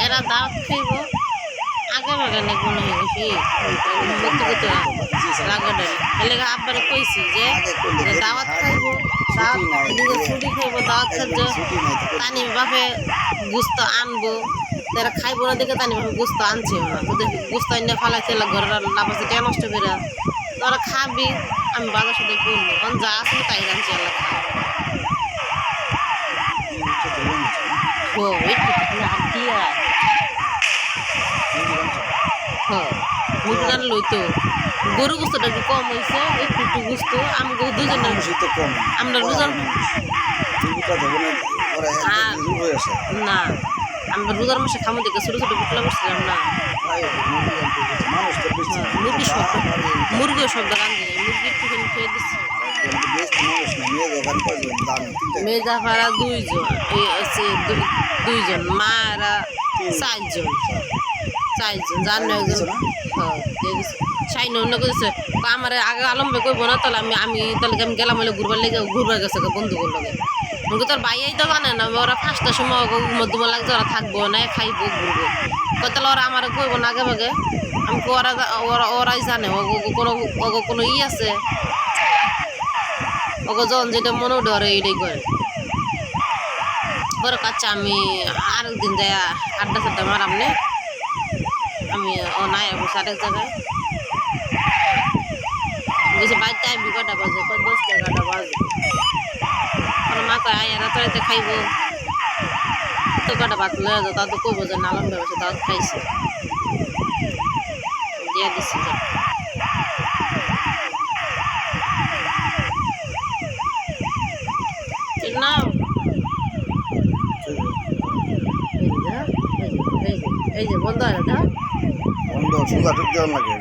এরা দাওয়াত খাইব আগে বাগানে গুণ হয়ে গেছি রাগাডালি এলে আব্বারে কইছি যে দাওয়াত খাইব ছুটি খাইব দাওয়াত খাইব তানি বাপে গুস্ত আনবো তারা খাইব না দেখে তানি বাপে গুস্ত আনছে না তোদের গুস্ত এনে ফালাইছে ঘরের লাভ আছে টেয়া নষ্ট করে তোরা খাবি আমি বাজার সাথে করবো কারণ যা আছে তাই আনছি আল্লাহ মুরগি গান লইতো গরু গুস্তটা কি কম হয়েছে একটু গুস্ত আমাকে দুজনে আমরা দুজন না আমরা রোজার মাসে খামো দেখে ছোটো ছোটো পুতলা করছিলাম না মুরগিও শব্দ গান দিয়ে মুরগি একটুখানি খেয়ে দিচ্ছি মেজা ভাড়া দুইজন মারা চারজন জানো একজন সাইন অন্য করেছে আমার আগে আলম্বে করবো না তাহলে আমি গেলাম হলে ঘুরবার গেছে বন্ধুগুলোর লগে মুখে তোর বাইয়াই তো জানে না ওরা 5টার সময় মধ্যমা লাগছে ওরা থাকবো না খাইবো ঘুরবো তাহলে ওরা আমার করবো না আগে ভাগে আমি ওরাই জানে কোনো আছে ওকে যখন যেটা মনে উঠে ওরা এইটাই করে বড় কাচ্চা আমি আরেকদিন যাই আড্ডা সাড্ডা মারাম নে আমি ও নাই বসে আরেক জায়গায় বলছে বাড়িতে আইবি কটা বাজে 10টা বাজে মা কয় আয় এরা তোরাইতে খাইব তো কটা ভাত লয়ে যাও তা তো কইব যে নালন ব্যবসা দাওয়াত খাইছে দিয়ে দিচ্ছি না এই যে বন্ধ হয় না বন্ধ সুজা ঠিক দেওয়ার লাগে